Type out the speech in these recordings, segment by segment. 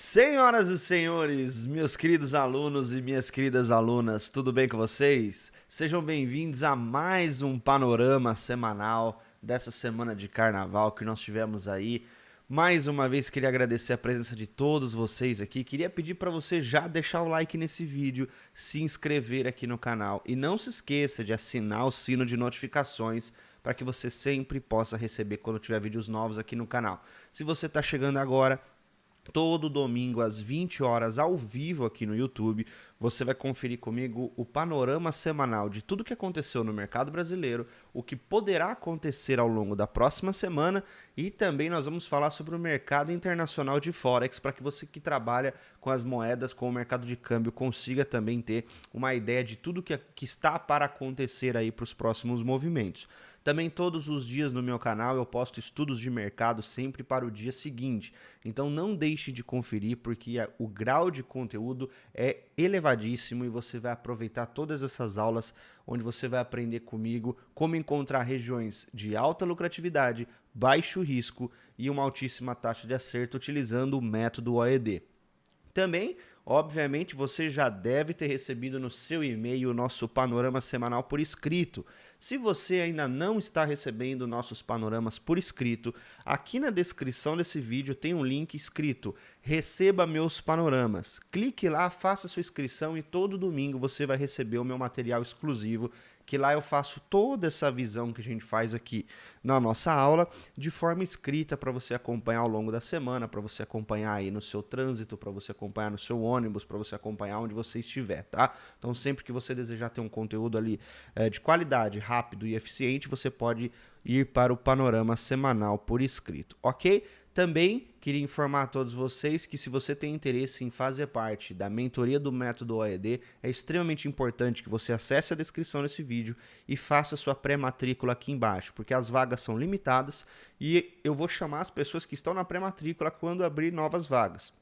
Senhoras e senhores, meus queridos alunos e minhas queridas alunas, tudo bem com vocês? Sejam bem-vindos a mais um panorama semanal dessa semana de carnaval que nós tivemos aí. Mais uma vez queria agradecer a presença de todos vocês aqui. Queria pedir para você já deixar o like nesse vídeo, se inscrever aqui no canal e não se esqueça de assinar o sino de notificações para que você sempre possa receber quando tiver vídeos novos aqui no canal. Se você está chegando agora, todo domingo às 20 horas ao vivo aqui no YouTube, você vai conferir comigo o panorama semanal de tudo que aconteceu no mercado brasileiro, o que poderá acontecer ao longo da próxima semana e também nós vamos falar sobre o mercado internacional de Forex para que você que trabalha com as moedas, com o mercado de câmbio, consiga também ter uma ideia de tudo que está para acontecer aí para os próximos movimentos. Também todos os dias no meu canal eu posto estudos de mercado sempre para o dia seguinte. Então não deixe de conferir porque o grau de conteúdo é elevadíssimo e você vai aproveitar todas essas aulas onde você vai aprender comigo como encontrar regiões de alta lucratividade, baixo risco e uma altíssima taxa de acerto utilizando o método OED. Também, obviamente, você já deve ter recebido no seu e-mail o nosso panorama semanal por escrito. Se você ainda não está recebendo nossos panoramas por escrito, aqui na descrição desse vídeo tem um link escrito Receba meus panoramas. Clique lá, faça sua inscrição e todo domingo você vai receber o meu material exclusivo, que lá eu faço toda essa visão que a gente faz aqui na nossa aula de forma escrita para você acompanhar ao longo da semana, para você acompanhar aí no seu trânsito, para você acompanhar no seu ônibus, para você acompanhar onde você estiver, tá? Então sempre que você desejar ter um conteúdo ali de qualidade, rápido e eficiente, você pode ir para o panorama semanal por escrito, ok? Também queria informar a todos vocês que se você tem interesse em fazer parte da mentoria do método OED, é extremamente importante que você acesse a descrição desse vídeo e faça sua pré-matrícula aqui embaixo, porque as vagas são limitadas e eu vou chamar as pessoas que estão na pré-matrícula quando abrir novas vagas.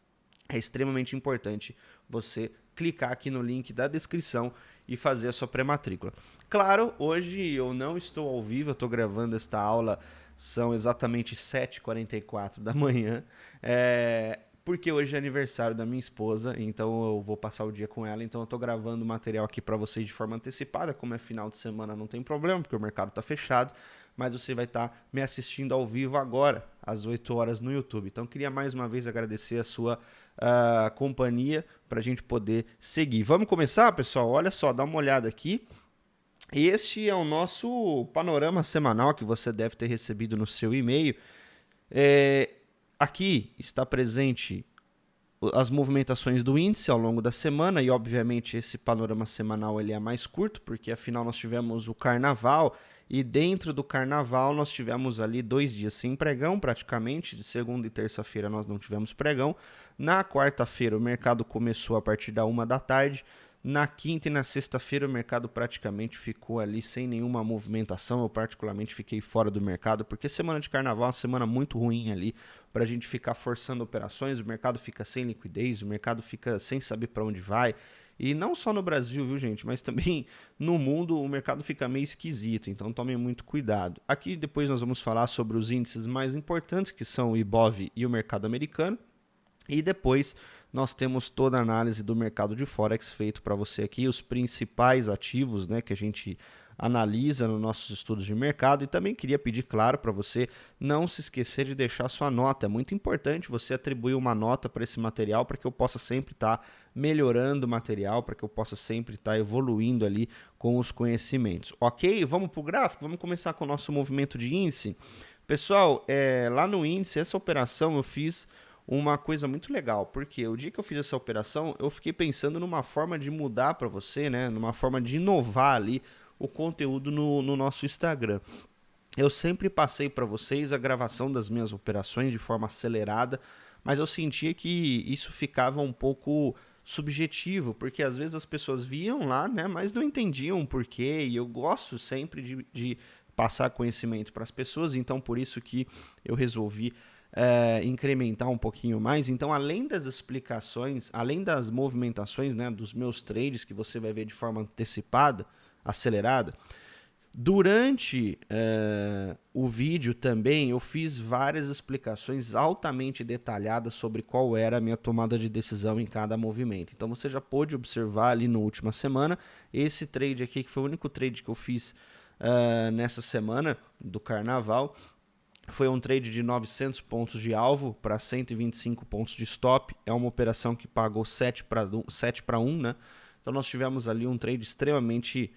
É extremamente importante você clicar aqui no link da descrição e fazer a sua pré-matrícula. Claro, hoje eu não estou ao vivo, eu estou gravando esta aula, são exatamente 7h44 da manhã, porque hoje é aniversário da minha esposa, então eu vou passar o dia com ela, então eu estou gravando material aqui para vocês de forma antecipada, como é final de semana não tem problema, porque o mercado está fechado, mas você vai estar me assistindo ao vivo agora, às 8 horas no YouTube. Então queria mais uma vez agradecer a sua companhia para a gente poder seguir. Vamos começar, pessoal? Olha só, dá uma olhada aqui. Este é o nosso panorama semanal que você deve ter recebido no seu e-mail. Aqui está presente as movimentações do índice ao longo da semana e, obviamente, esse panorama semanal ele é mais curto, porque afinal nós tivemos o carnaval e dentro do carnaval nós tivemos ali 2 dias sem pregão praticamente, de segunda e terça-feira nós não tivemos pregão. Na quarta-feira o mercado começou a partir da 1 da tarde, na quinta e na sexta-feira o mercado praticamente ficou ali sem nenhuma movimentação, eu particularmente fiquei fora do mercado, porque semana de carnaval é uma semana muito ruim ali, para a gente ficar forçando operações, o mercado fica sem liquidez, o mercado fica sem saber para onde vai, e não só no Brasil, viu gente, mas também no mundo o mercado fica meio esquisito, então tomem muito cuidado. Aqui depois nós vamos falar sobre os índices mais importantes, que são o Ibov e o mercado americano, e depois nós temos toda a análise do mercado de Forex feito para você aqui, os principais ativos, né, que a gente analisa nos nossos estudos de mercado. E também queria pedir, claro, para você não se esquecer de deixar sua nota. É muito importante você atribuir uma nota para esse material para que eu possa sempre estar melhorando o material, para que eu possa sempre estar evoluindo ali com os conhecimentos. Ok? Vamos para o gráfico? Vamos começar com o nosso movimento de índice. Pessoal, lá no índice, essa operação eu fiz uma coisa muito legal, porque o dia que eu fiz essa operação, eu fiquei pensando numa forma de mudar para você, né, numa forma de inovar ali o conteúdo no nosso Instagram. Eu sempre passei para vocês a gravação das minhas operações de forma acelerada, mas eu sentia que isso ficava um pouco subjetivo, porque às vezes as pessoas viam lá, né, mas não entendiam o porquê, e eu gosto sempre de passar conhecimento para as pessoas, então por isso que eu resolvi incrementar um pouquinho mais. Então, além das explicações, além das movimentações, né, dos meus trades que você vai ver de forma antecipada, acelerada, Durante o vídeo também eu fiz várias explicações altamente detalhadas sobre qual era a minha tomada de decisão em cada movimento. Então você já pôde observar ali na última semana, esse trade aqui, que foi o único trade que eu fiz nessa semana do carnaval, foi um trade de 900 pontos de alvo para 125 pontos de stop. É uma operação que pagou 7 para 1, né? Então nós tivemos ali um trade extremamente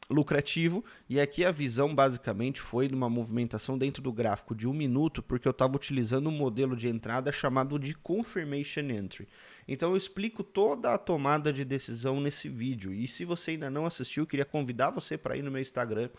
lucrativo, e aqui a visão basicamente foi de uma movimentação dentro do gráfico de 1 minuto, porque eu estava utilizando um modelo de entrada chamado de Confirmation Entry. Então eu explico toda a tomada de decisão nesse vídeo, e se você ainda não assistiu, eu queria convidar você para ir no meu Instagram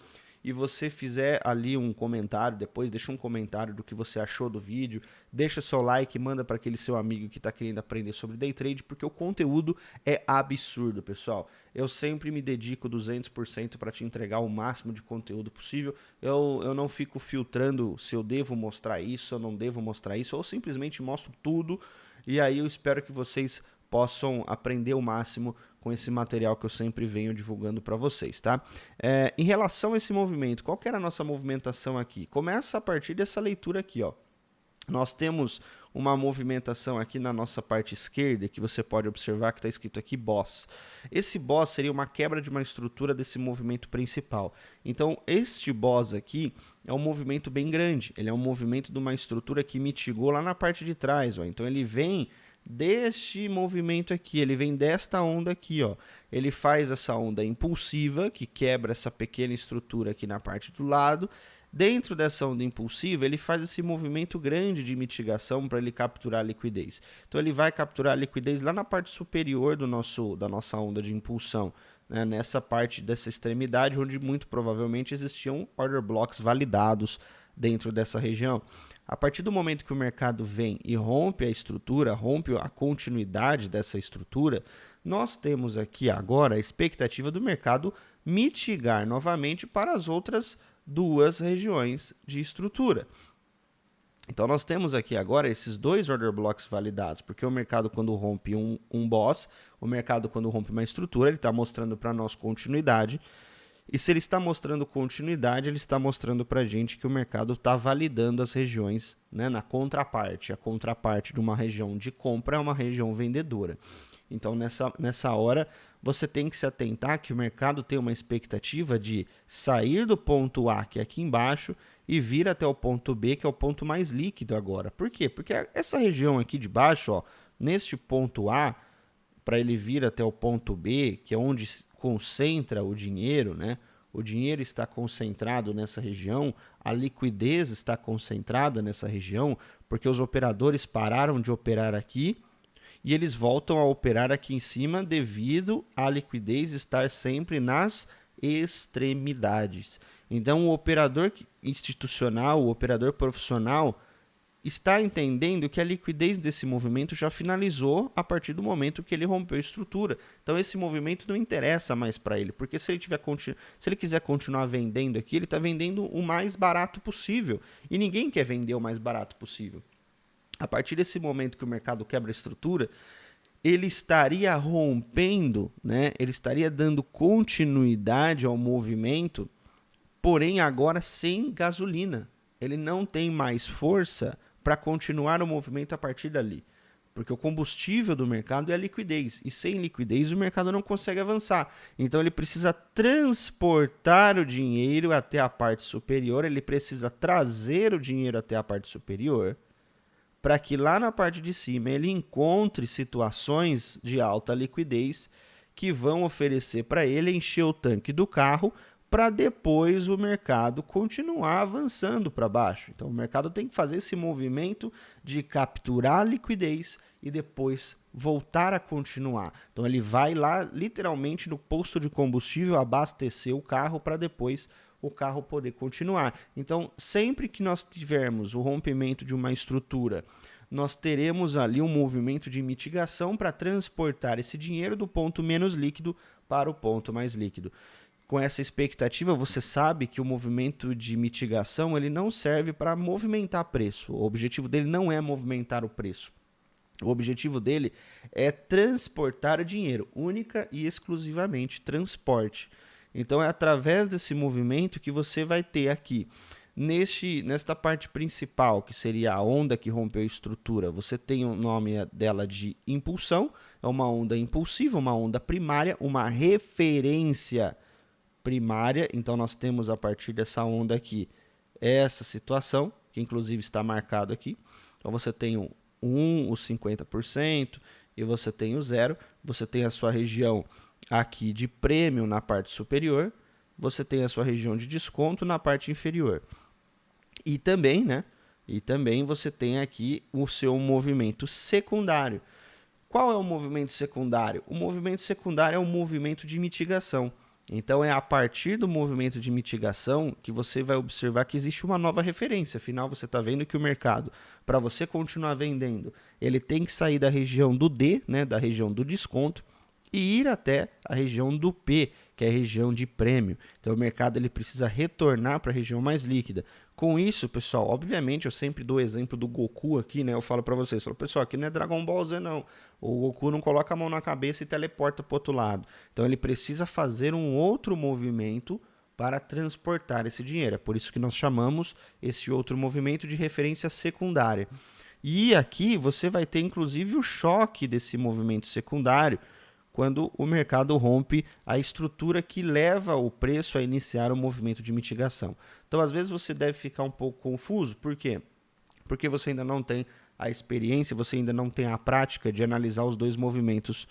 e você fizer ali um comentário, depois deixa um comentário do que você achou do vídeo, deixa seu like, manda para aquele seu amigo que está querendo aprender sobre day trade, porque o conteúdo é absurdo, pessoal. Eu sempre me dedico 200% para te entregar o máximo de conteúdo possível. Eu não fico filtrando se eu devo mostrar isso, se eu não devo mostrar isso, ou simplesmente mostro tudo, e aí eu espero que vocês possam aprender o máximo com esse material que eu sempre venho divulgando para vocês, tá? Em relação a esse movimento, qual que era a nossa movimentação aqui? Começa a partir dessa leitura aqui, ó. Nós temos uma movimentação aqui na nossa parte esquerda, que você pode observar que está escrito aqui Boss. Esse Boss seria uma quebra de uma estrutura desse movimento principal. Então, este Boss aqui é um movimento bem grande. Ele é um movimento de uma estrutura que mitigou lá na parte de trás, ó. Então, ele vem deste movimento aqui, ele vem desta onda aqui, ó. Ele faz essa onda impulsiva, que quebra essa pequena estrutura aqui na parte do lado. Dentro dessa onda impulsiva, ele faz esse movimento grande de mitigação para ele capturar a liquidez. Então, ele vai capturar a liquidez lá na parte superior da nossa onda de impulsão, né? Nessa parte dessa extremidade, onde muito provavelmente existiam order blocks validados dentro dessa região. A partir do momento que o mercado vem e rompe a estrutura, rompe a continuidade dessa estrutura, nós temos aqui agora a expectativa do mercado mitigar novamente para as outras duas regiões de estrutura. Então nós temos aqui agora esses dois order blocks validados, porque o mercado quando rompe um boss, o mercado quando rompe uma estrutura, ele está mostrando para nós continuidade. E se ele está mostrando continuidade, ele está mostrando para a gente que o mercado está validando as regiões, né, na contraparte. A contraparte de uma região de compra é uma região vendedora. Então, nessa hora, você tem que se atentar que o mercado tem uma expectativa de sair do ponto A, que é aqui embaixo, e vir até o ponto B, que é o ponto mais líquido agora. Por quê? Porque essa região aqui de baixo, ó, neste ponto A, para ele vir até o ponto B, que é onde concentra o dinheiro, né? O dinheiro está concentrado nessa região, a liquidez está concentrada nessa região, porque os operadores pararam de operar aqui e eles voltam a operar aqui em cima devido à liquidez estar sempre nas extremidades. Então, o operador institucional, o operador profissional, está entendendo que a liquidez desse movimento já finalizou a partir do momento que ele rompeu a estrutura. Então esse movimento não interessa mais para ele, porque se ele quiser continuar vendendo aqui, ele está vendendo o mais barato possível. E ninguém quer vender o mais barato possível. A partir desse momento que o mercado quebra a estrutura, ele estaria rompendo, né? Ele estaria dando continuidade ao movimento, porém agora sem gasolina. Ele não tem mais força para continuar o movimento a partir dali. Porque o combustível do mercado é a liquidez. E sem liquidez o mercado não consegue avançar. Então ele precisa transportar o dinheiro até a parte superior. Ele precisa trazer o dinheiro até a parte superior. Para que lá na parte de cima ele encontre situações de alta liquidez que vão oferecer para ele encher o tanque do carro, para depois o mercado continuar avançando para baixo. Então o mercado tem que fazer esse movimento de capturar a liquidez e depois voltar a continuar. Então ele vai lá literalmente no posto de combustível abastecer o carro para depois o carro poder continuar. Então sempre que nós tivermos o rompimento de uma estrutura, nós teremos ali um movimento de mitigação para transportar esse dinheiro do ponto menos líquido para o ponto mais líquido. Com essa expectativa, você sabe que o movimento de mitigação ele não serve para movimentar preço. O objetivo dele não é movimentar o preço. O objetivo dele é transportar o dinheiro, única e exclusivamente transporte. Então é através desse movimento que você vai ter aqui, nesta parte principal, que seria a onda que rompeu a estrutura, você tem o nome dela de impulsão, é uma onda impulsiva, uma onda primária, uma referência primária. Então nós temos a partir dessa onda aqui, essa situação, que inclusive está marcado aqui. Então você tem o 1, o 50%, e você tem o 0, você tem a sua região aqui de prêmio na parte superior, você tem a sua região de desconto na parte inferior. E também, você tem aqui o seu movimento secundário. Qual é o movimento secundário? O movimento secundário é um movimento de mitigação. Então, é a partir do movimento de mitigação que você vai observar que existe uma nova referência. Afinal, você está vendo que o mercado, para você continuar vendendo, ele tem que sair da região do D, da região do desconto, e ir até a região do P, que é a região de prêmio. Então, o mercado ele precisa retornar para a região mais líquida. Com isso, pessoal, obviamente, eu sempre dou o exemplo do Goku aqui, Eu falo para vocês, pessoal, aqui não é Dragon Ball Z, não. O Goku não coloca a mão na cabeça e teleporta para o outro lado. Então, ele precisa fazer um outro movimento para transportar esse dinheiro. É por isso que nós chamamos esse outro movimento de referência secundária. E aqui você vai ter, inclusive, o choque desse movimento secundário, quando o mercado rompe a estrutura que leva o preço a iniciar o movimento de mitigação. Então, às vezes, você deve ficar um pouco confuso. Por quê? Porque você ainda não tem a experiência, você ainda não tem a prática de analisar os dois movimentos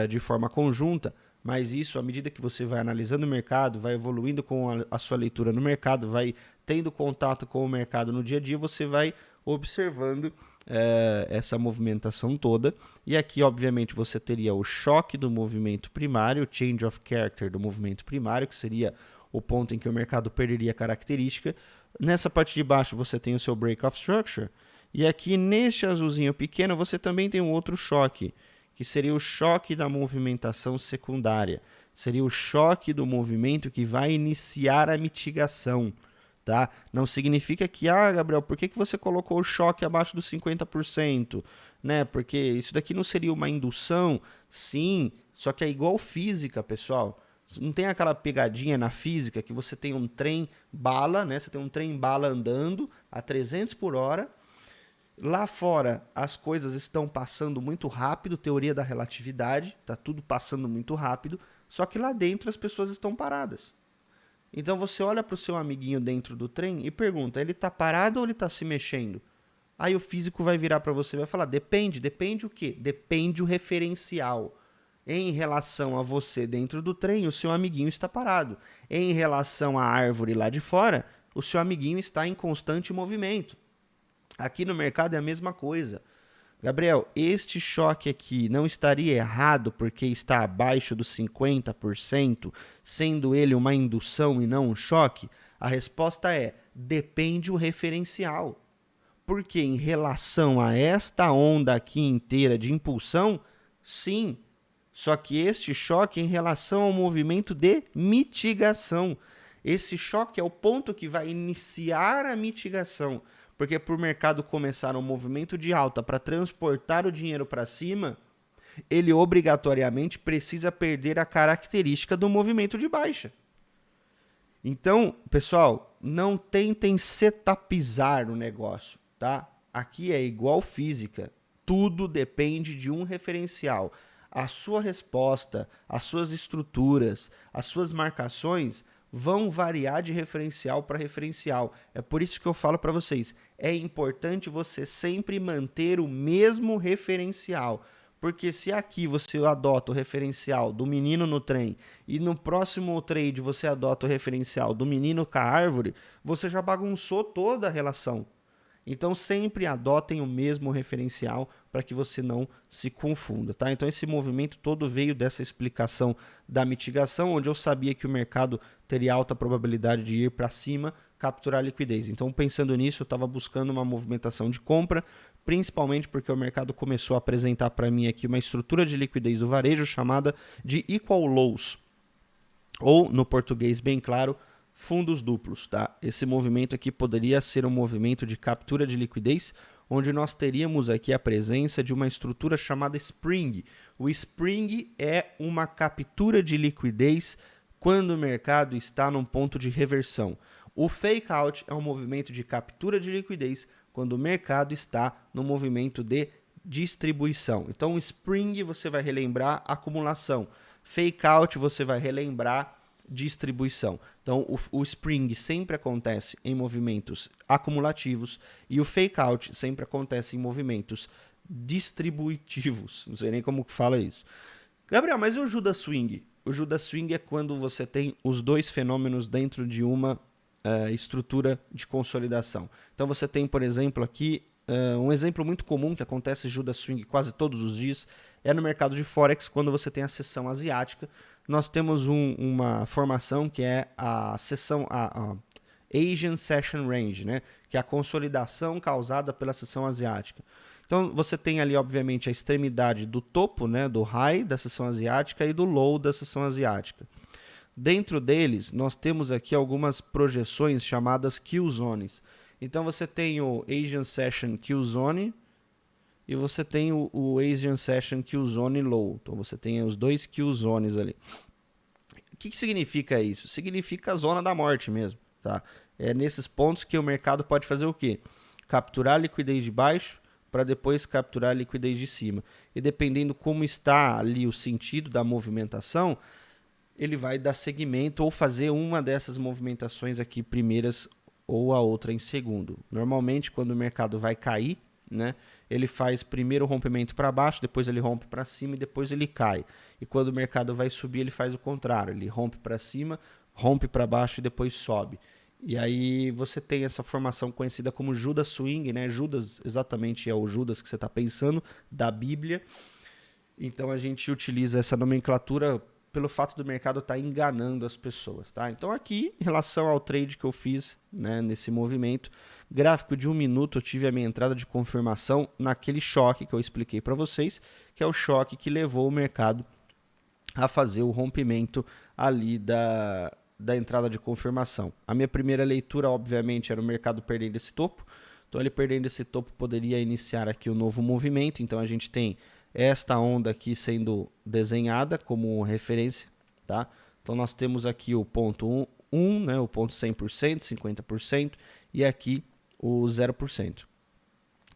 de forma conjunta, mas isso, à medida que você vai analisando o mercado, vai evoluindo com a sua leitura no mercado, vai tendo contato com o mercado no dia a dia, você vai observando essa movimentação toda. E aqui, obviamente, você teria o choque do movimento primário, o change of character do movimento primário, que seria o ponto em que o mercado perderia a característica. Nessa parte de baixo você tem o seu break of structure, e aqui neste azulzinho pequeno você também tem um outro choque, que seria o choque da movimentação secundária. Seria o choque do movimento que vai iniciar a mitigação. Tá? Não significa que, Gabriel, por que você colocou o choque abaixo dos 50%? Porque isso daqui não seria uma indução? Sim, só que é igual física, pessoal. Não tem aquela pegadinha na física que você tem um trem-bala, Você tem um trem-bala andando a 300 por hora. Lá fora, as coisas estão passando muito rápido, teoria da relatividade, tá tudo passando muito rápido, só que lá dentro as pessoas estão paradas. Então você olha para o seu amiguinho dentro do trem e pergunta, ele está parado ou ele está se mexendo? Aí o físico vai virar para você e vai falar, depende o quê? Depende o referencial. Em relação a você dentro do trem, o seu amiguinho está parado. Em relação à árvore lá de fora, o seu amiguinho está em constante movimento. Aqui no mercado é a mesma coisa. Gabriel, este choque aqui não estaria errado porque está abaixo dos 50%, sendo ele uma indução e não um choque? A resposta é, depende o referencial. Porque em relação a esta onda aqui inteira de impulsão, sim, só que este choque é em relação ao movimento de mitigação. Esse choque é o ponto que vai iniciar a mitigação. Porque para o mercado começar um movimento de alta para transportar o dinheiro para cima, ele obrigatoriamente precisa perder a característica do movimento de baixa. Então, pessoal, não tentem setupizar o negócio, tá? Aqui é igual física, tudo depende de um referencial. A sua resposta, as suas estruturas, as suas marcações vão variar de referencial para referencial. É por isso que eu falo para vocês, é importante você sempre manter o mesmo referencial. Porque se aqui você adota o referencial do menino no trem e no próximo trade você adota o referencial do menino com a árvore, você já bagunçou toda a relação. Então sempre adotem o mesmo referencial para que você não se confunda, tá? Então esse movimento todo veio dessa explicação da mitigação, onde eu sabia que o mercado teria alta probabilidade de ir para cima, capturar liquidez. Então pensando nisso, eu estava buscando uma movimentação de compra, principalmente porque o mercado começou a apresentar para mim aqui uma estrutura de liquidez do varejo chamada de equal lows, ou no português bem claro, fundos duplos, tá? Esse movimento aqui poderia ser um movimento de captura de liquidez, onde nós teríamos aqui a presença de uma estrutura chamada Spring. O Spring é uma captura de liquidez quando o mercado está num ponto de reversão. O fake out é um movimento de captura de liquidez quando o mercado está no movimento de distribuição. Então, o spring você vai relembrar acumulação. Fake out você vai relembrar distribuição. Então, o spring sempre acontece em movimentos acumulativos e o fake out sempre acontece em movimentos distributivos. Não sei nem como que fala isso. Gabriel, mas e o Judas Swing? O Judas Swing é quando você tem os dois fenômenos dentro de uma estrutura de consolidação. Então você tem, por exemplo, aqui um exemplo muito comum que acontece Judas Swing quase todos os dias é no mercado de Forex, quando você tem a sessão asiática. Nós temos uma formação que é a sessão a Asian Session Range, né? Que é a consolidação causada pela sessão asiática. Então você tem ali, obviamente, a extremidade do topo, né, do high da sessão asiática e do low da sessão asiática. Dentro deles, nós temos aqui algumas projeções chamadas Kill Zones. Então você tem o Asian Session Kill Zone e você tem o Asian Session Kill Zone Low. Então você tem os dois Kill Zones ali. O que significa isso? Significa a zona da morte mesmo. Tá? É nesses pontos que o mercado pode fazer o quê? Capturar a liquidez de baixo para depois capturar a liquidez de cima. E dependendo como está ali o sentido da movimentação, ele vai dar segmento ou fazer uma dessas movimentações aqui primeiras ou a outra em segundo. Normalmente, quando o mercado vai cair, né, ele faz primeiro o rompimento para baixo, depois ele rompe para cima e depois ele cai. E quando o mercado vai subir, ele faz o contrário. Ele rompe para cima, rompe para baixo e depois sobe. E aí você tem essa formação conhecida como Judas Swing, né? Judas exatamente é o Judas que você está pensando, da Bíblia. Então a gente utiliza essa nomenclatura pelo fato do mercado estar enganando as pessoas, tá? Então aqui, em relação ao trade que eu fiz, né, nesse movimento, gráfico de 1 minuto, eu tive a minha entrada de confirmação naquele choque que eu expliquei para vocês, que é o choque que levou o mercado a fazer o rompimento ali da entrada de confirmação. A minha primeira leitura, obviamente, era o mercado perdendo esse topo. Então, ele perdendo esse topo poderia iniciar aqui o novo movimento. Então, a gente tem esta onda aqui sendo desenhada como referência, tá? Então, nós temos aqui o ponto 1, né, o ponto 100%, 50%, e aqui o 0%.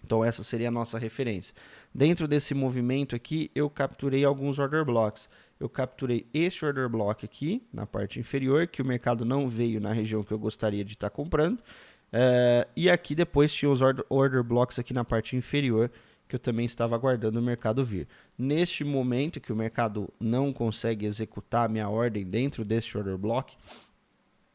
Então, essa seria a nossa referência. Dentro desse movimento aqui, eu capturei alguns order blocks. Eu capturei esse order block aqui, na parte inferior, que o mercado não veio na região que eu gostaria de estar comprando. E aqui depois tinha os order blocks aqui na parte inferior, que eu também estava aguardando o mercado vir. Neste momento que o mercado não consegue executar a minha ordem dentro desse order block,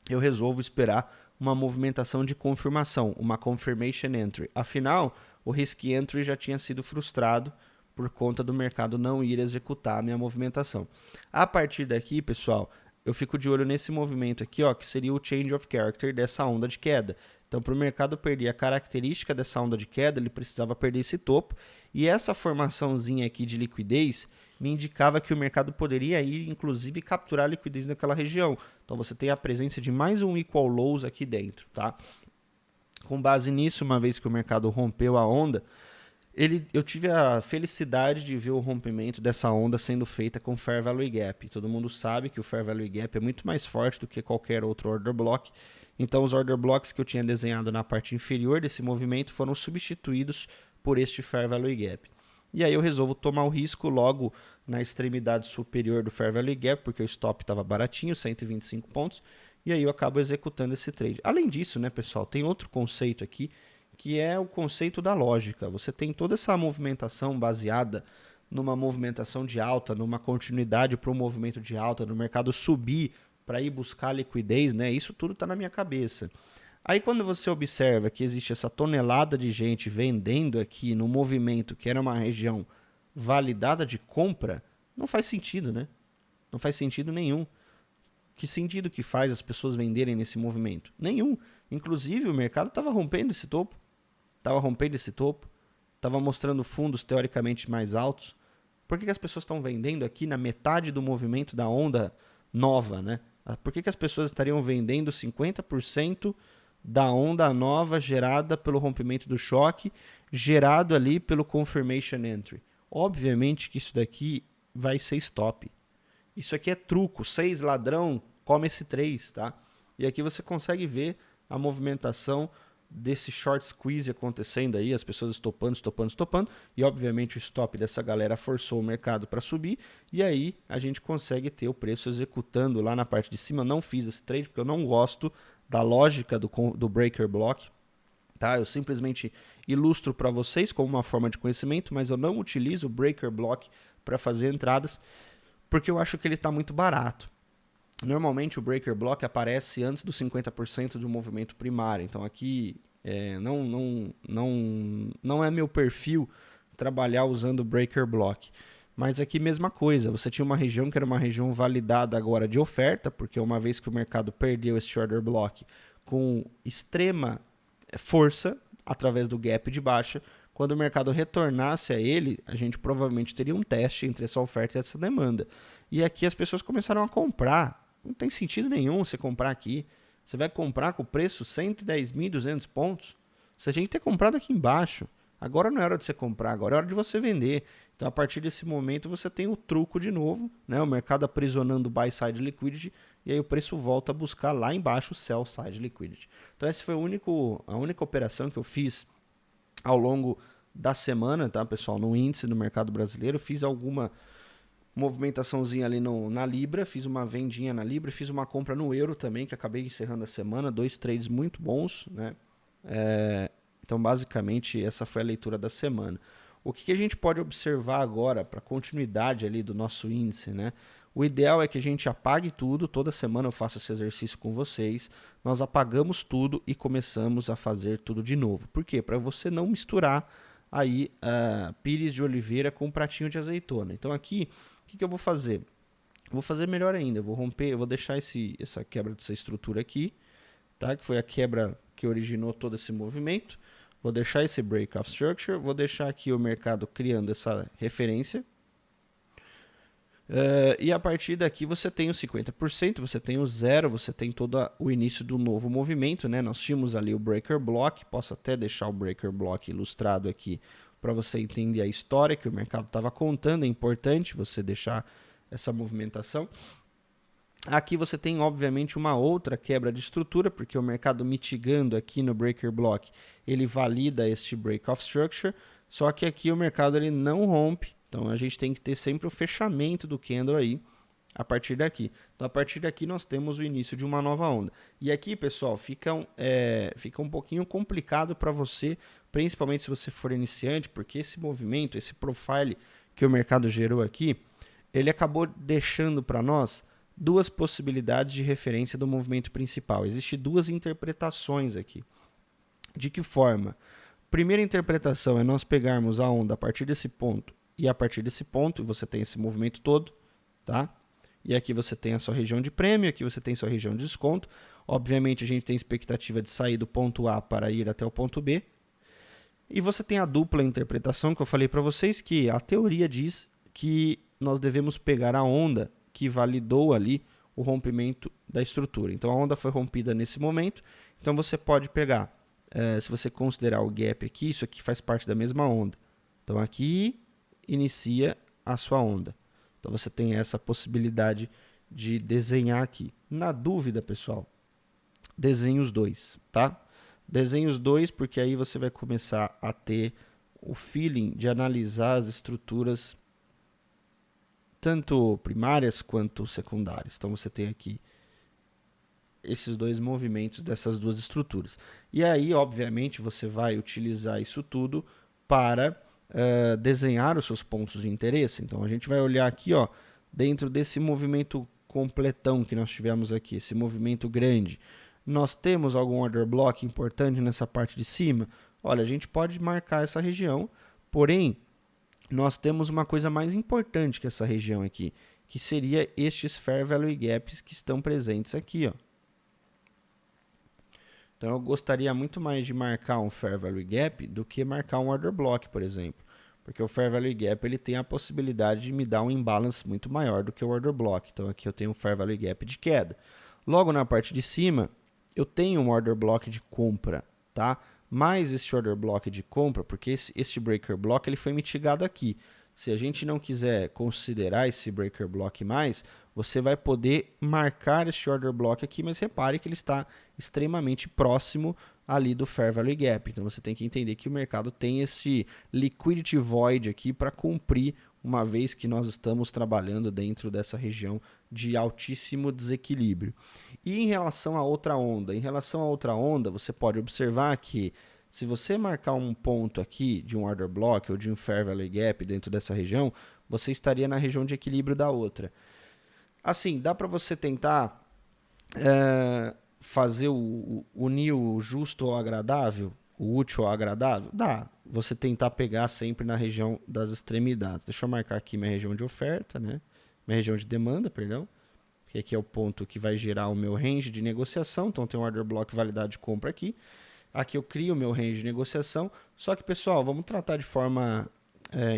eu resolvo esperar uma movimentação de confirmação, uma confirmation entry. Afinal, o risk entry já tinha sido frustrado por conta do mercado não ir executar a minha movimentação. A partir daqui, pessoal, eu fico de olho nesse movimento aqui, ó, que seria o change of character dessa onda de queda. Então, para o mercado perder a característica dessa onda de queda, ele precisava perder esse topo. E essa formaçãozinha aqui de liquidez me indicava que o mercado poderia ir, inclusive, capturar a liquidez naquela região. Então, você tem a presença de mais um equal lows aqui dentro, tá? Com base nisso, uma vez que o mercado rompeu a onda, eu tive a felicidade de ver o rompimento dessa onda sendo feita com Fair Value Gap. Todo mundo sabe que o Fair Value Gap é muito mais forte do que qualquer outro order block. Então, os order blocks que eu tinha desenhado na parte inferior desse movimento foram substituídos por este Fair Value Gap. E aí eu resolvo tomar o risco logo na extremidade superior do Fair Value Gap, porque o stop estava baratinho, 125 pontos, e aí eu acabo executando esse trade. Além disso, né, pessoal, tem outro conceito aqui, que é o conceito da lógica. Você tem toda essa movimentação baseada numa movimentação de alta, numa continuidade para um movimento de alta, no mercado subir para ir buscar liquidez, né? Isso tudo está na minha cabeça. Aí quando você observa que existe essa tonelada de gente vendendo aqui no movimento que era uma região validada de compra, não faz sentido, né? Não faz sentido nenhum. Que sentido que faz as pessoas venderem nesse movimento? Nenhum. Inclusive o mercado estava rompendo esse topo. Estava mostrando fundos teoricamente mais altos. Por que as pessoas estão vendendo aqui na metade do movimento da onda nova, né? Por que as pessoas estariam vendendo 50% da onda nova gerada pelo rompimento do choque, gerado ali pelo confirmation entry? Obviamente que isso daqui vai ser stop. Isso aqui é truco. 6 ladrão come esse 3, tá? E aqui você consegue ver a movimentação desse short squeeze acontecendo aí, as pessoas estopando, e obviamente o stop dessa galera forçou o mercado para subir, e aí a gente consegue ter o preço executando lá na parte de cima. Eu não fiz esse trade porque eu não gosto da lógica do breaker block, tá? Eu simplesmente ilustro para vocês como uma forma de conhecimento, mas eu não utilizo o breaker block para fazer entradas, porque eu acho que ele está muito barato. Normalmente o breaker block aparece antes dos 50% de um movimento primário. Então aqui não é meu perfil trabalhar usando o breaker block. Mas aqui mesma coisa, você tinha uma região que era uma região validada agora de oferta, porque uma vez que o mercado perdeu esse order block com extrema força, através do gap de baixa, quando o mercado retornasse a ele, a gente provavelmente teria um teste entre essa oferta e essa demanda. E aqui as pessoas começaram a comprar. Não tem sentido nenhum você comprar aqui. Você vai comprar com o preço 110.200 pontos. Você tinha que ter comprado aqui embaixo. Agora não é hora de você comprar, agora é hora de você vender. Então, a partir desse momento, você tem o truco de novo, né? O mercado aprisionando o buy side liquidity, e aí o preço volta a buscar lá embaixo o sell side liquidity. Então, essa foi a única operação que eu fiz ao longo da semana, tá, pessoal? No índice do mercado brasileiro, fiz alguma movimentaçãozinha ali na Libra, fiz uma vendinha na Libra, fiz uma compra no euro também, que acabei encerrando a semana, 2 trades muito bons, né? Então, basicamente, essa foi a leitura da semana. O que a gente pode observar agora para a continuidade ali do nosso índice, né? O ideal é que a gente apague tudo, toda semana eu faço esse exercício com vocês, nós apagamos tudo e começamos a fazer tudo de novo. Por quê? Para você não misturar aí pires de oliveira com um pratinho de azeitona. Então aqui, o que eu vou fazer? Vou fazer melhor ainda, eu vou romper, eu vou deixar essa quebra dessa estrutura aqui, tá? Que foi a quebra que originou todo esse movimento. Vou deixar esse breakout structure, vou deixar aqui o mercado criando essa referência. E a partir daqui você tem os 50%, você tem o 0%, você tem todo o início do novo movimento, né? Nós tínhamos ali o breaker block, posso até deixar o breaker block ilustrado aqui para você entender a história que o mercado estava contando. É importante você deixar essa movimentação. Aqui você tem, obviamente, uma outra quebra de estrutura, porque o mercado mitigando aqui no breaker block, ele valida este breakout structure, só que aqui o mercado ele não rompe, então a gente tem que ter sempre o fechamento do candle aí, a partir daqui. Então, a partir daqui nós temos o início de uma nova onda. E aqui, pessoal, fica um pouquinho complicado para você, principalmente se você for iniciante, porque esse movimento, esse profile que o mercado gerou aqui, ele acabou deixando para nós duas possibilidades de referência do movimento principal. Existem duas interpretações aqui. De que forma? Primeira interpretação é nós pegarmos a onda a partir desse ponto e a partir desse ponto, você tem esse movimento todo, tá? E aqui você tem a sua região de prêmio, aqui você tem a sua região de desconto. Obviamente a gente tem expectativa de sair do ponto A para ir até o ponto B. E você tem a dupla interpretação que eu falei para vocês, que a teoria diz que nós devemos pegar a onda que validou ali o rompimento da estrutura. Então a onda foi rompida nesse momento, então você pode pegar, se você considerar o gap aqui, isso aqui faz parte da mesma onda. Então aqui inicia a sua onda. Então você tem essa possibilidade de desenhar aqui. Na dúvida, pessoal, desenhe os dois, tá? Desenhe os dois, porque aí você vai começar a ter o feeling de analisar as estruturas tanto primárias quanto secundárias. Então você tem aqui esses dois movimentos dessas duas estruturas. E aí, obviamente, você vai utilizar isso tudo para desenhar os seus pontos de interesse. Então a gente vai olhar aqui, ó, dentro desse movimento completão que nós tivemos aqui, esse movimento grande, nós temos algum order block importante nessa parte de cima? Olha, a gente pode marcar essa região, porém nós temos uma coisa mais importante que essa região aqui, que seria estes Fair Value Gaps que estão presentes aqui, ó. Então eu gostaria muito mais de marcar um Fair Value Gap do que marcar um Order Block, por exemplo. Porque o Fair Value Gap ele tem a possibilidade de me dar um imbalance muito maior do que o Order Block. Então aqui eu tenho um Fair Value Gap de queda. Logo na parte de cima, eu tenho um Order Block de compra, tá? Mais este Order Block de compra, porque este Breaker Block ele foi mitigado aqui. se a gente não quiser considerar esse breaker block mais, você vai poder marcar este order block aqui, mas repare que ele está extremamente próximo ali do Fair Value Gap. Então você tem que entender que o mercado tem esse liquidity void aqui para cumprir, uma vez que nós estamos trabalhando dentro dessa região de altíssimo desequilíbrio. E em relação à outra onda? Em relação à outra onda, você pode observar que se você marcar um ponto aqui de um order block ou de um Fair Value Gap dentro dessa região, você estaria na região de equilíbrio da outra. Assim, dá para você tentar fazer unir o justo ao agradável, o útil ao agradável? Dá. Você tentar pegar sempre na região das extremidades. Deixa eu marcar aqui minha região de oferta, né? Minha região de demanda, perdão. Que aqui é o ponto que vai gerar o meu range de negociação. Então tem um order block validade de compra aqui. Aqui eu crio o meu range de negociação. Só que, pessoal, vamos tratar de forma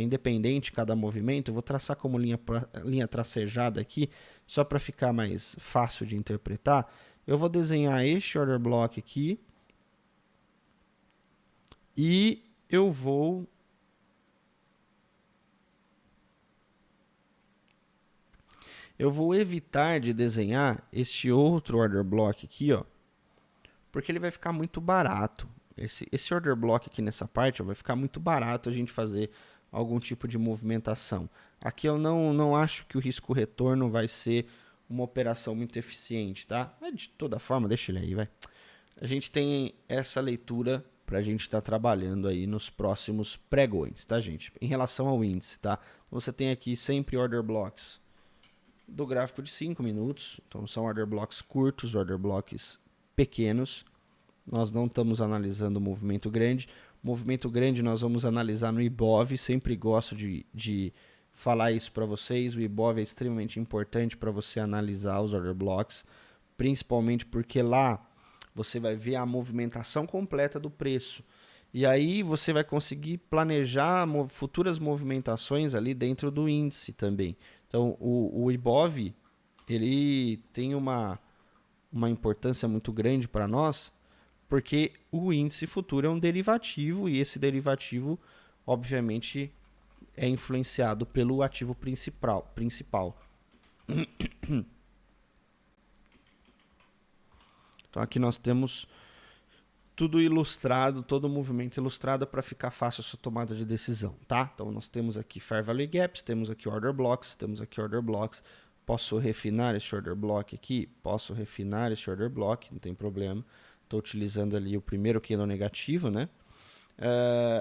independente cada movimento. Eu vou traçar como linha tracejada aqui, só para ficar mais fácil de interpretar. Eu vou desenhar este order block aqui e eu vou evitar de desenhar este outro order block aqui, ó, porque ele vai ficar muito barato. Esse order block aqui nessa parte, ó, vai ficar muito barato a gente fazer algum tipo de movimentação. Aqui eu não acho que o risco-retorno vai ser uma operação muito eficiente, tá? Mas de toda forma, deixa ele aí, vai. A gente tem essa leitura para a gente estar trabalhando aí nos próximos pregões, tá, gente? Em relação ao índice, tá? Você tem aqui sempre order blocks do gráfico de 5 minutos. Então, são order blocks curtos, order blocks pequenos. Nós não estamos analisando o movimento grande. Movimento grande nós vamos analisar no IBOV. Sempre gosto de falar isso para vocês. O IBOV é extremamente importante para você analisar os order blocks, principalmente porque lá você vai ver a movimentação completa do preço. E aí você vai conseguir planejar futuras movimentações ali dentro do índice também. Então, o IBOV, ele tem uma importância muito grande para nós, porque o índice futuro é um derivativo e esse derivativo, obviamente, é influenciado pelo ativo principal. Então, aqui nós temos tudo ilustrado, todo o movimento ilustrado para ficar fácil a sua tomada de decisão, tá? Então, nós temos aqui Fair Value Gaps, temos aqui Order Blocks, Posso refinar esse Order Block aqui? Posso refinar esse Order Block, não tem problema. Estou utilizando ali o primeiro candle negativo, né?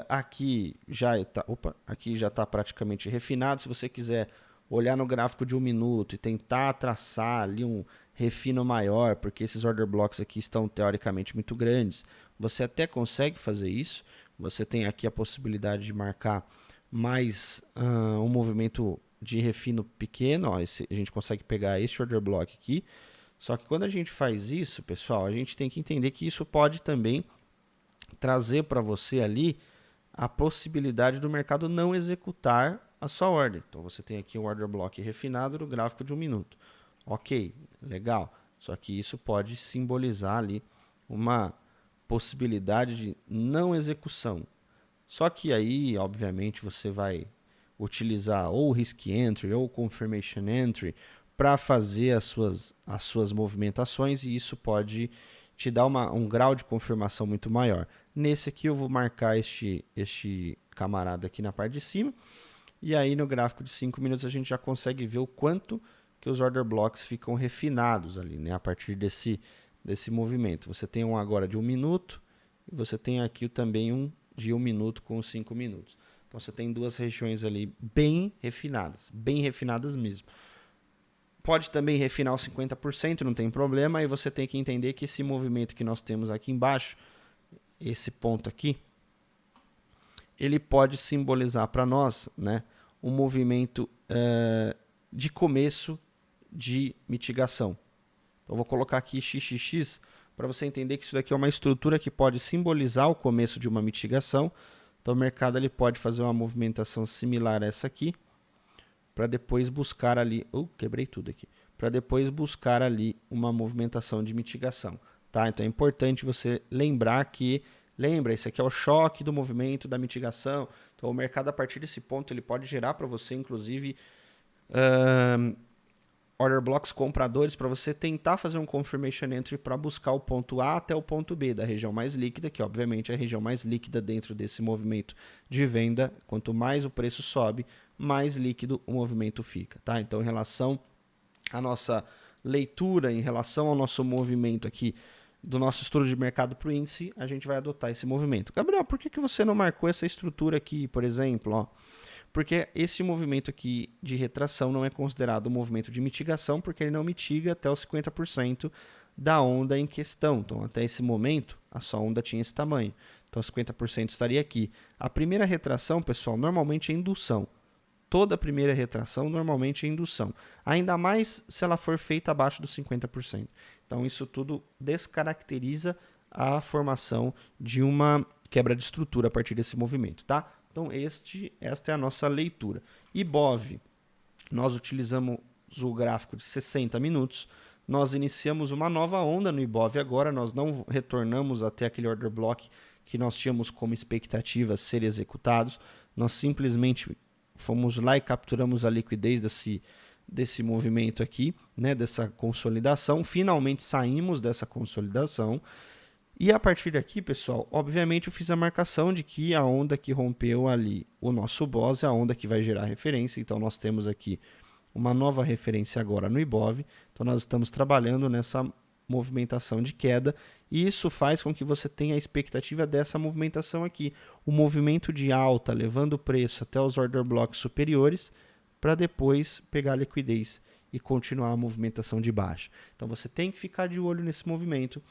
Aqui já está praticamente refinado. Se você quiser olhar no gráfico de 1 minuto e tentar traçar ali um refino maior, porque esses order blocks aqui estão teoricamente muito grandes, você até consegue fazer isso. Você tem aqui a possibilidade de marcar mais um movimento de refino pequeno. Ó, a gente consegue pegar esse order block aqui. Só que quando a gente faz isso, pessoal, a gente tem que entender que isso pode também trazer para você ali a possibilidade do mercado não executar a sua ordem. Então, você tem aqui um order block refinado no gráfico de 1 minuto. Ok, legal. Só que isso pode simbolizar ali uma possibilidade de não execução. Só que aí, obviamente, você vai utilizar ou Risk Entry ou Confirmation Entry para fazer as suas movimentações, e isso pode te dar um grau de confirmação muito maior. Nesse aqui eu vou marcar este camarada aqui na parte de cima, e aí no gráfico de 5 minutos a gente já consegue ver o quanto que os order blocks ficam refinados ali, né, a partir desse movimento. Você tem um agora de 1 minuto, e você tem aqui também um de 1 minuto com 5 minutos. Então você tem duas regiões ali bem refinadas mesmo. Pode também refinar os 50%, não tem problema, e você tem que entender que esse movimento que nós temos aqui embaixo, esse ponto aqui, ele pode simbolizar para nós, né, um movimento de começo de mitigação. Então, eu vou colocar aqui XXX para você entender que isso daqui é uma estrutura que pode simbolizar o começo de uma mitigação. Então, o mercado ele pode fazer uma movimentação similar a essa aqui, para depois buscar ali, quebrei tudo aqui, para depois buscar ali uma movimentação de mitigação, tá? Então é importante você lembrar que Lembra, esse aqui é o choque do movimento da mitigação. Então, o mercado, a partir desse ponto, ele pode gerar para você, inclusive, order blocks compradores para você tentar fazer um confirmation entry para buscar o ponto A até o ponto B da região mais líquida, que obviamente é a região mais líquida dentro desse movimento de venda. Quanto mais o preço sobe, mais líquido o movimento fica, tá? Então, em relação à nossa leitura, em relação ao nosso movimento aqui do nosso estudo de mercado para o índice, a gente vai adotar esse movimento. Gabriel, por que você não marcou essa estrutura aqui, por exemplo? Ó? Porque esse movimento aqui de retração não é considerado um movimento de mitigação, porque ele não mitiga até os 50% da onda em questão. Então, até esse momento, a sua onda tinha esse tamanho. Então, 50% estaria aqui. A primeira retração, pessoal, normalmente é indução. Toda primeira retração normalmente é indução. Ainda mais se ela for feita abaixo dos 50%. Então, isso tudo descaracteriza a formação de uma quebra de estrutura a partir desse movimento, tá? Então, esta é a nossa leitura. IBOV, nós utilizamos o gráfico de 60 minutos. Nós iniciamos uma nova onda no IBOV agora. Nós não retornamos até aquele order block que nós tínhamos como expectativa ser executados. Nós simplesmente fomos lá e capturamos a liquidez desse movimento aqui, né, dessa consolidação. Finalmente saímos dessa consolidação. E a partir daqui, pessoal, obviamente eu fiz a marcação de que a onda que rompeu ali o nosso BOS é a onda que vai gerar referência. Então, nós temos aqui uma nova referência agora no IBOV. Então, nós estamos trabalhando nessa movimentação de queda. E isso faz com que você tenha a expectativa dessa movimentação aqui. O movimento de alta, levando o preço até os order blocks superiores, para depois pegar a liquidez e continuar a movimentação de baixa. Então, você tem que ficar de olho nesse movimento,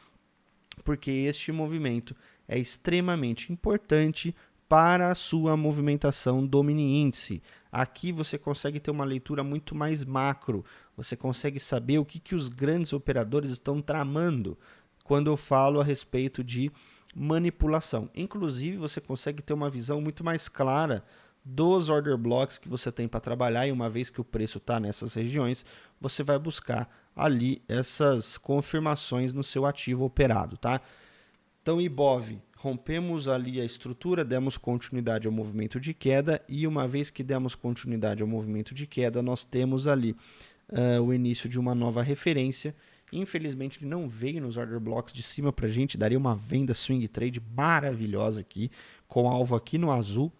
porque este movimento é extremamente importante para a sua movimentação do mini índice. Aqui você consegue ter uma leitura muito mais macro, você consegue saber o que os grandes operadores estão tramando quando eu falo a respeito de manipulação. Inclusive, você consegue ter uma visão muito mais clara dos order blocks que você tem para trabalhar, e uma vez que o preço está nessas regiões, você vai buscar ali essas confirmações no seu ativo operado, tá? Então, IBOV, rompemos ali a estrutura, demos continuidade ao movimento de queda, e uma vez que demos continuidade ao movimento de queda, nós temos ali o início de uma nova referência. Infelizmente, ele não veio nos order blocks de cima para a gente, daria uma venda swing trade maravilhosa aqui, com alvo aqui no azul.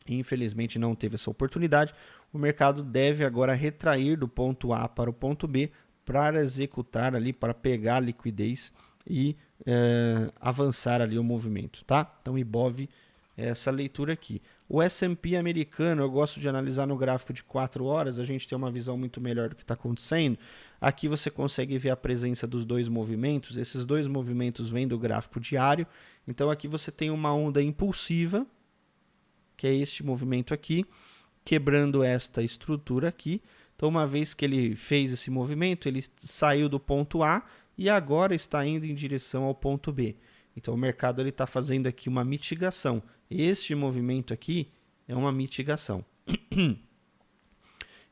Infelizmente não teve essa oportunidade. O mercado deve agora retrair do ponto A para o ponto B para executar ali, para pegar a liquidez e avançar ali o movimento, tá? Então, IBOV é essa leitura aqui. O S&P americano, eu gosto de analisar no gráfico de 4 horas, a gente tem uma visão muito melhor do que está acontecendo. Aqui você consegue ver a presença dos dois movimentos. Esses dois movimentos vêm do gráfico diário. Então, aqui você tem uma onda impulsiva, que é este movimento aqui, quebrando esta estrutura aqui. Então, uma vez que ele fez esse movimento, ele saiu do ponto A e agora está indo em direção ao ponto B. Então, o mercado está fazendo aqui uma mitigação. Este movimento aqui é uma mitigação.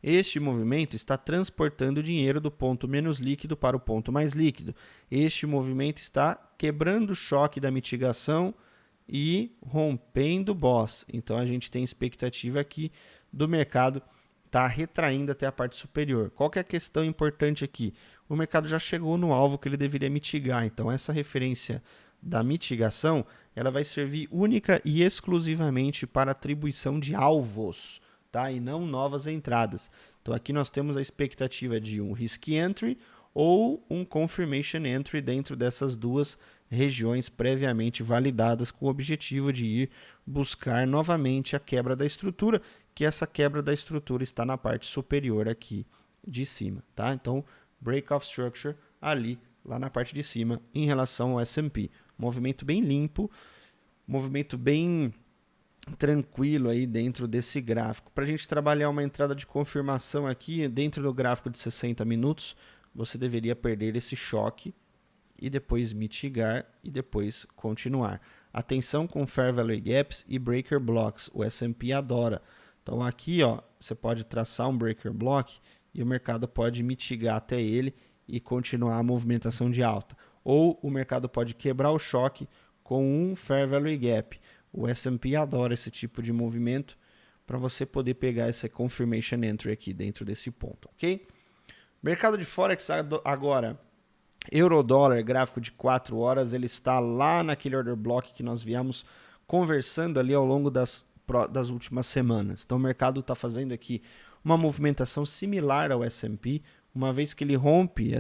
Este movimento está transportando dinheiro do ponto menos líquido para o ponto mais líquido. Este movimento está quebrando o choque da mitigação e rompendo o BOS. Então, a gente tem expectativa aqui do mercado estar retraindo até a parte superior. Qual que é a questão importante aqui? O mercado já chegou no alvo que ele deveria mitigar. Então, essa referência da mitigação, ela vai servir única e exclusivamente para atribuição de alvos, tá? E não novas entradas. Então, aqui nós temos a expectativa de um risk entry ou um confirmation entry dentro dessas duas regiões previamente validadas, com o objetivo de ir buscar novamente a quebra da estrutura, que essa quebra da estrutura está na parte superior aqui de cima, tá? Então, break of structure ali, lá na parte de cima, em relação ao S&P. Movimento bem limpo, movimento bem tranquilo aí dentro desse gráfico. Para a gente trabalhar uma entrada de confirmação aqui, dentro do gráfico de 60 minutos, você deveria perder esse choque e depois mitigar e depois continuar. Atenção com Fair Value Gaps e Breaker Blocks, o S&P adora. Então aqui, ó, você pode traçar um Breaker Block e o mercado pode mitigar até ele e continuar a movimentação de alta. Ou o mercado pode quebrar o choque, com um Fair Value Gap. O S&P adora esse tipo de movimento para você poder pegar essa Confirmation Entry aqui dentro desse ponto, ok? Mercado de Forex agora, euro-dólar, gráfico de 4 horas, ele está lá naquele order block que nós viemos conversando ali ao longo das últimas semanas. Então o mercado está fazendo aqui uma movimentação similar ao S&P, uma vez que ele rompe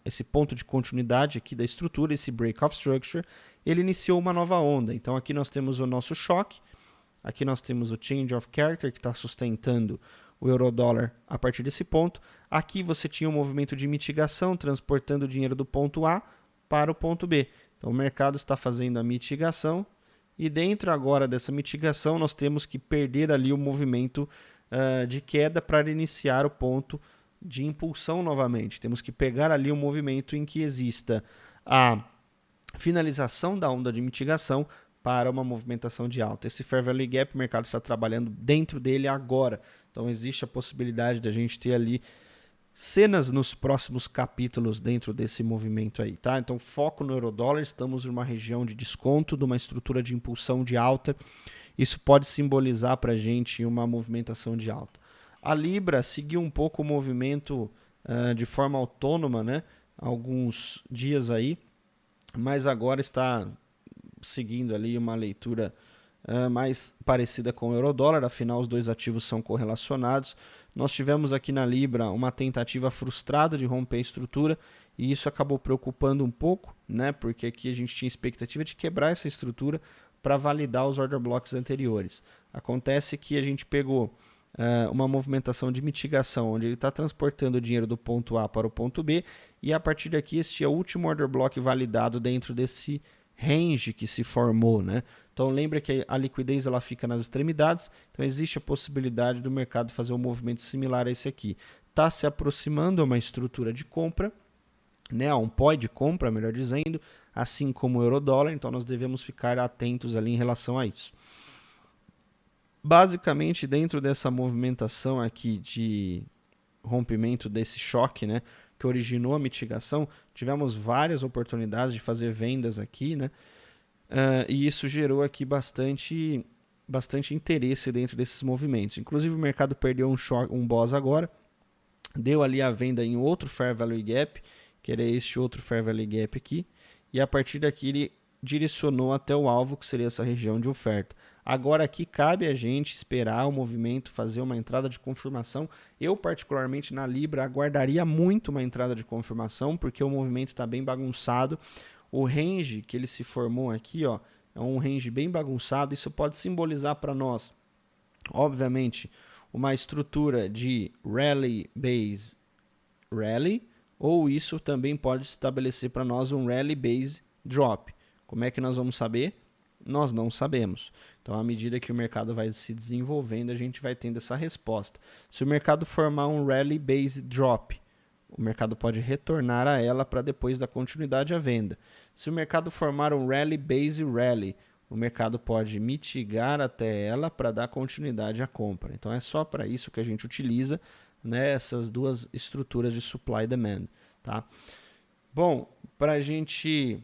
esse ponto de continuidade aqui da estrutura, esse break of structure, ele iniciou uma nova onda. Então aqui nós temos o nosso choque, aqui nós temos o change of character que está sustentando o euro-dólar a partir desse ponto. Aqui você tinha um movimento de mitigação, transportando o dinheiro do ponto A para o ponto B. Então o mercado está fazendo a mitigação e dentro agora dessa mitigação nós temos que perder ali o movimento de queda para iniciar o ponto de impulsão novamente. Temos que pegar ali um movimento em que exista a finalização da onda de mitigação para uma movimentação de alta. Esse Fair Value Gap, o mercado está trabalhando dentro dele agora. Então existe a possibilidade de a gente ter ali cenas nos próximos capítulos dentro desse movimento aí, tá? Então foco no euro-dólar, estamos em uma região de desconto, de uma estrutura de impulsão de alta. Isso pode simbolizar para a gente uma movimentação de alta. A Libra seguiu um pouco o movimento de forma autônoma, né? Alguns dias aí, mas agora está seguindo ali uma leitura mais parecida com o euro-dólar, afinal os dois ativos são correlacionados. Nós tivemos aqui na Libra uma tentativa frustrada de romper a estrutura e isso acabou preocupando um pouco, né? Porque aqui a gente tinha expectativa de quebrar essa estrutura para validar os order blocks anteriores. Acontece que a gente pegou uma movimentação de mitigação, onde ele está transportando o dinheiro do ponto A para o ponto B, e a partir daqui este é o último order block validado dentro desse range que se formou, né? Então lembra que a liquidez ela fica nas extremidades, então existe a possibilidade do mercado fazer um movimento similar a esse aqui. Está se aproximando a uma estrutura de compra, né, um POI de compra, melhor dizendo, assim como o euro-dólar, então nós devemos ficar atentos ali em relação a isso. Basicamente, dentro dessa movimentação aqui de rompimento desse choque, né, que originou a mitigação, tivemos várias oportunidades de fazer vendas aqui, né, e isso gerou aqui bastante interesse dentro desses movimentos. Inclusive o mercado perdeu um BOS agora, deu ali a venda em outro Fair Value Gap, que era este outro Fair Value Gap aqui, e a partir daqui ele direcionou até o alvo, que seria essa região de oferta. Agora aqui cabe a gente esperar o movimento, fazer uma entrada de confirmação. Eu particularmente na Libra aguardaria muito uma entrada de confirmação, porque o movimento está bem bagunçado. O range que ele se formou aqui, ó, é um range bem bagunçado. Isso pode simbolizar para nós, obviamente, uma estrutura de rally base rally, ou isso também pode estabelecer para nós um rally base drop. Como é que nós vamos saber? Nós não sabemos. Então, à medida que o mercado vai se desenvolvendo, a gente vai tendo essa resposta. Se o mercado formar um rally base drop, o mercado pode retornar a ela para depois dar continuidade à venda. Se o mercado formar um rally base rally, o mercado pode mitigar até ela para dar continuidade à compra. Então, é só para isso que a gente utiliza, né, essas duas estruturas de supply e demand. Tá? Bom, para a gente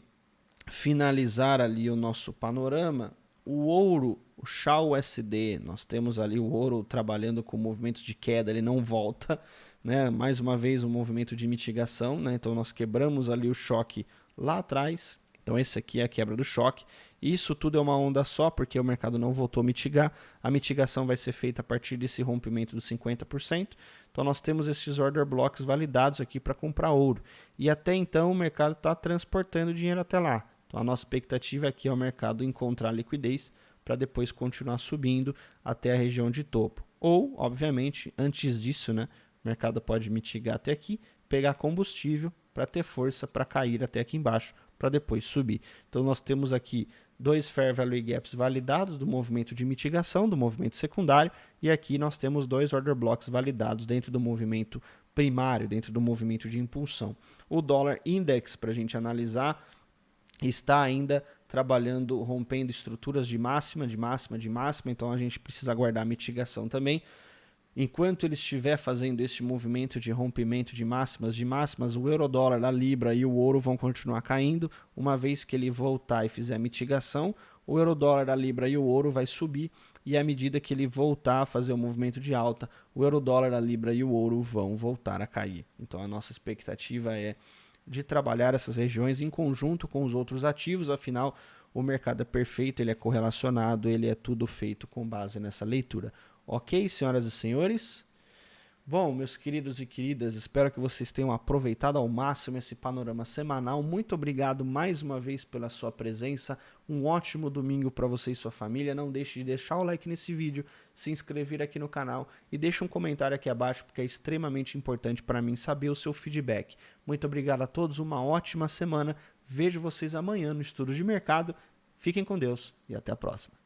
finalizar ali o nosso panorama, o ouro, o XAUSD, nós temos ali o ouro trabalhando com movimentos de queda, ele não volta, né? Mais uma vez um movimento de mitigação, né? Então nós quebramos ali o choque lá atrás, então esse aqui é a quebra do choque, isso tudo é uma onda só, porque o mercado não voltou a mitigar, a mitigação vai ser feita a partir desse rompimento dos 50%, então nós temos esses order blocks validados aqui para comprar ouro, e até então o mercado está transportando dinheiro até lá. Então a nossa expectativa aqui é o mercado encontrar liquidez para depois continuar subindo até a região de topo. Ou, obviamente, antes disso, né, o mercado pode mitigar até aqui, pegar combustível para ter força para cair até aqui embaixo, para depois subir. Então nós temos aqui dois Fair Value Gaps validados do movimento de mitigação, do movimento secundário, e aqui nós temos dois Order Blocks validados dentro do movimento primário, dentro do movimento de impulsão. O Dollar Index, para a gente analisar, está ainda trabalhando, rompendo estruturas de máxima, então a gente precisa aguardar a mitigação também. Enquanto ele estiver fazendo esse movimento de rompimento de máximas, o euro-dólar, a libra e o ouro vão continuar caindo. Uma vez que ele voltar e fizer a mitigação, o euro-dólar, a libra e o ouro vai subir, e à medida que ele voltar a fazer o movimento de alta, o euro-dólar, a libra e o ouro vão voltar a cair. Então a nossa expectativa é de trabalhar essas regiões em conjunto com os outros ativos, afinal o mercado é perfeito, ele é correlacionado, ele é tudo feito com base nessa leitura. Ok, senhoras e senhores? Bom, meus queridos e queridas, espero que vocês tenham aproveitado ao máximo esse panorama semanal. Muito obrigado mais uma vez pela sua presença. Um ótimo domingo para você e sua família. Não deixe de deixar o like nesse vídeo, se inscrever aqui no canal e deixe um comentário aqui abaixo, porque é extremamente importante para mim saber o seu feedback. Muito obrigado a todos, uma ótima semana. Vejo vocês amanhã no Estudo de Mercado. Fiquem com Deus e até a próxima.